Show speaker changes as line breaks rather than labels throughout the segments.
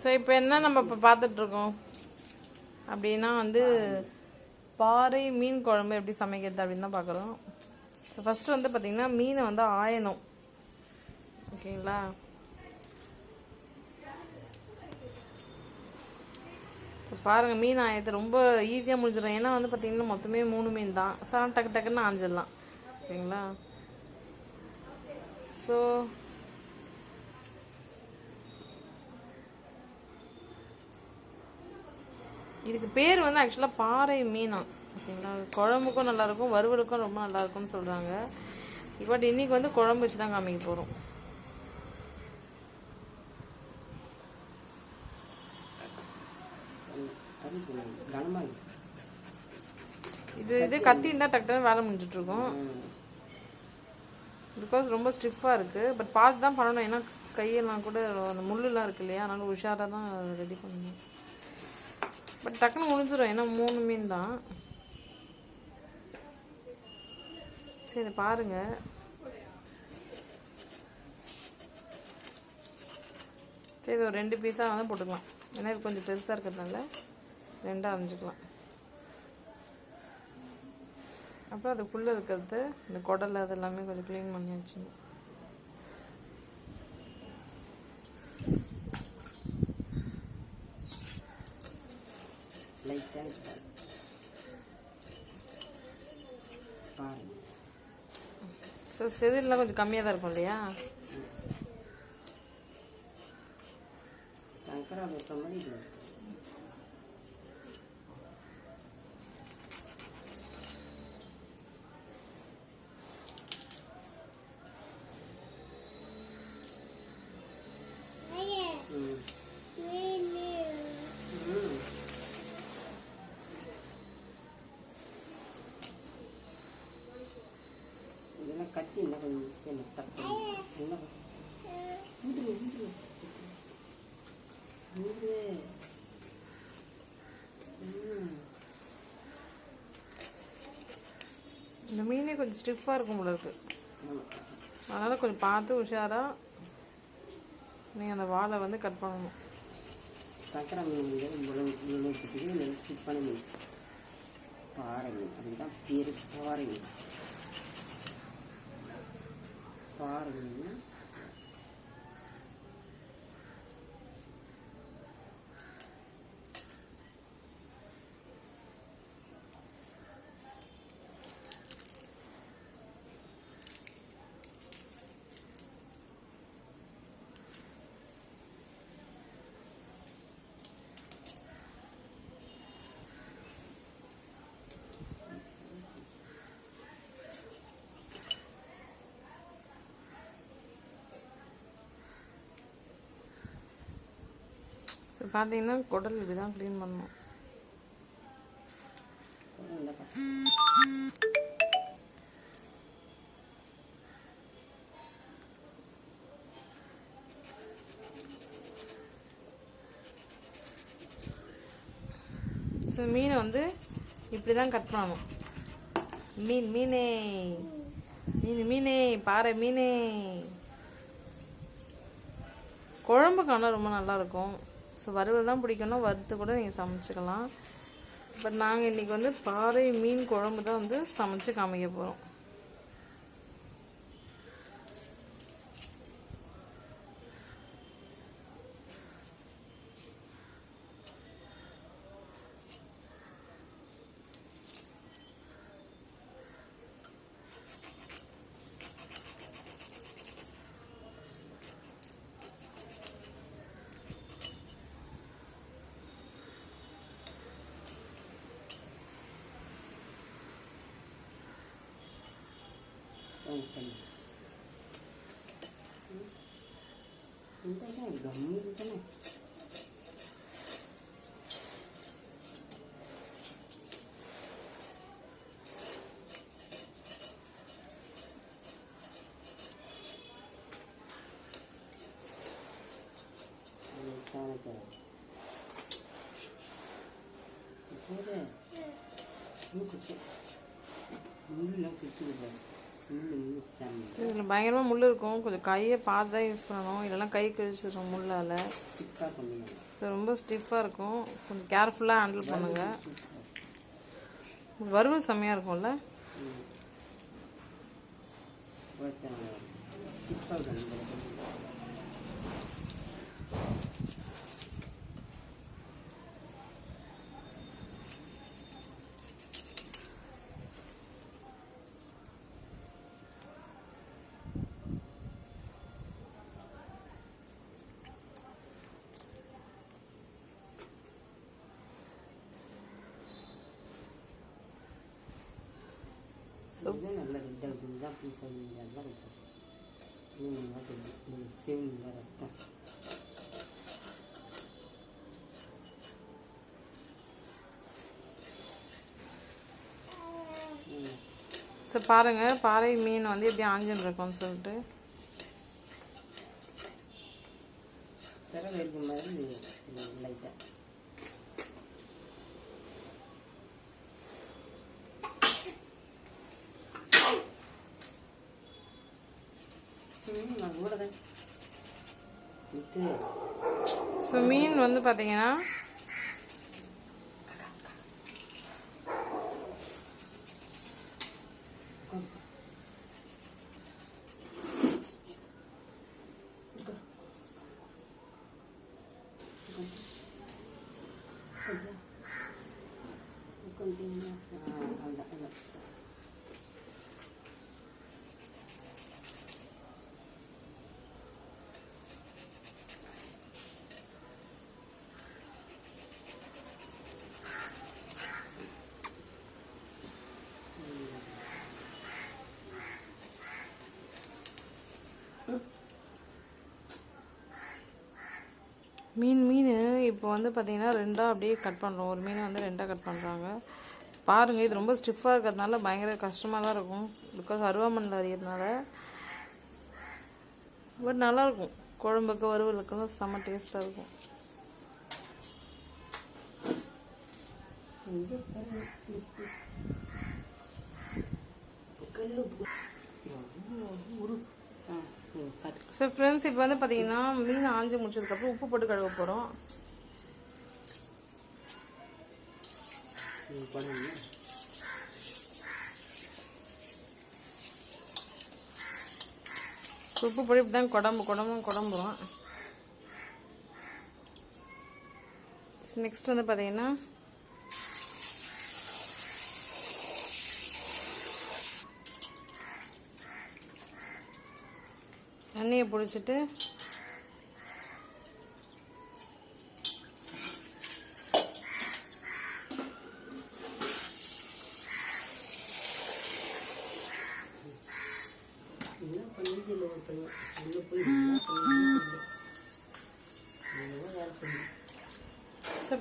So இப்போ என்ன நம்ம இப்போ பார்த்துட்ருக்கோம் அப்படின்னா வந்து பாறை மீன் குழம்பு எப்படி சமைக்கிறது அப்படின்னு தான் பார்க்குறோம். ஸோ ஃபஸ்ட்டு வந்து பார்த்திங்கன்னா மீனை வந்து ஆயணும். ஓகேங்களா? பாருங்கள், மீன் ஆயத்து ரொம்ப ஈஸியாக முடிஞ்சிடும். ஏன்னா வந்து பார்த்திங்கன்னா மொத்தமே 3 மீன் தான். டக்கு டக்குன்னு ஆஞ்சிடலாம். ஓகேங்களா? ஸோ இதுக்கு பேர் வந்து ஆக்சுவலாக பாறை மீனா. ஓகேங்களா? குழம்புக்கும் நல்லாயிருக்கும், வறுவலுக்கும் ரொம்ப நல்லாயிருக்கும்னு சொல்கிறாங்க. பட் இன்றைக்கி வந்து குழம்பு வச்சு தான் காமிக்க போகிறோம். இது கத்தி இருந்தால் டக்குன்னு வேலை முடிஞ்சிட்ருக்கோம். பிகாஸ் ரொம்ப ஸ்டிஃபாக இருக்குது. பட் பார்த்து தான் பண்ணணும். ஏன்னா கையெல்லாம் கூட அந்த முள்ளுலாம் இருக்கு இல்லையா, அதனால் உஷாராக தான் ரெடி பண்ணணும். பட் டக்குன்னு முடிஞ்சிடும். ஏன்னா 3 மீன் தான். சரி பாருங்கள். சரி ஒரு 2 பீஸாக வந்து போட்டுக்கலாம். ஏன்னா இது கொஞ்சம் பெருசாக இருக்கிறதுனால 2ஆக அரைஞ்சிக்கலாம். அப்புறம் அதுக்குள்ளே இருக்கிறது இந்த குடலை அது எல்லாமே கொஞ்சம் க்ளீன் பண்ணி வச்சுக்கணும். ஸோ செதில்லாம் கொஞ்சம் கம்மியாக தான் இருக்கும் இல்லையா? சங்கரா கத்தி என்ன கொஞ்சம் தப்பு என்ன இந்த மீனே கொஞ்சம் ஸ்டிஃபாக இருக்கும் போல இருக்கு. அதனால் கொஞ்சம் பார்த்து உஷாராக நீங்கள் அந்த வாழை வந்து கட் பண்ணணும். சக்கரை மீன் வந்து ஸ்டிஃபான மீன் பாறை மீன் அதுதான் பேர். பாறை மீன் பாறை மீன் ஸோ பார்த்தீங்கன்னா குடல் இப்படி தான் க்ளீன் பண்ணணும். ஸோ மீனை வந்து இப்படி தான் கட் பண்ணணும். மீனே மீனே பாறை மீனே குழம்புக்கு ஆனால் ரொம்ப நல்லாயிருக்கும். ஸோ வறுவல் தான் பிடிக்கும்னா வறுத்து கூட நீங்கள் சமைச்சிக்கலாம். பட் நாங்கள் இன்றைக்கி வந்து பாறை மீன் குழம்பு தான் வந்து சமைச்சு காமிக்க போகிறோம். முள்ளெல்லாம் குத்தி விடுறாரு. இதில் பயங்கரமாக முள் இருக்கும், கொஞ்சம் கையை பார்த்து தான் யூஸ் பண்ணணும், இல்லைன்னா கை கழிச்சிடும் முள்ளால். ஸோ ரொம்ப ஸ்டிஃபாக இருக்கும், கொஞ்சம் கேர்ஃபுல்லாக ஹேண்டில் பண்ணுங்கள். வறுவல் செம்மையாக இருக்கும்ல.
நல்ல ரெண்டாவது தான் பீஸ் அதெல்லாம் கொஞ்சம் செவன் ரத்தம்.
ஸோ பாருங்கள், பாறை மீன் வந்து எப்படி ஆஞ்சின்னு இருக்கும்னு சொல்லிட்டு
தர வேறு மாதிரி லைட்டாக
ஸோ மீன் வந்து பார்த்தீங்கன்னா மீன் இப்போ வந்து பார்த்தீங்கன்னா ரெண்டாக அப்படியே கட் பண்ணுறோம். ஒரு மீனை வந்து ரெண்டாக கட் பண்ணுறாங்க. பாருங்கள், இது ரொம்ப ஸ்டிஃபாக இருக்கிறதுனால பயங்கர கஷ்டமாக தான் இருக்கும், பிகாஸ் அருவாமண்ணில் அறியறதுனால. பட் நல்லாயிருக்கும், குழம்புக்கு வறுவலுக்கு செம்ம டேஸ்ட்டாக இருக்கும். ஸோ ஃப்ரெண்ட்ஸ், இப்போ வந்து பார்த்தீங்கன்னா மீன் ஆஞ்சி முடிச்சதுக்கப்புறம் உப்பு போட்டு கழுவ போகிறோம். உப்பு போட்டு இப்படி தான் குழம்புறோம். நெக்ஸ்ட் வந்து பார்த்தீங்கன்னா எண்ணெயை பிடிச்சிட்டு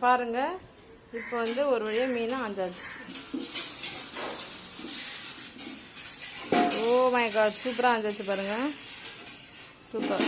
பாருங்க, இப்போ வந்து ஒரு வழியாக மீனை ஆஞ்சாச்சு. ஓ மை காட், சூப்பராக ஆஞ்சாச்சு பாருங்க, சூப்பர்.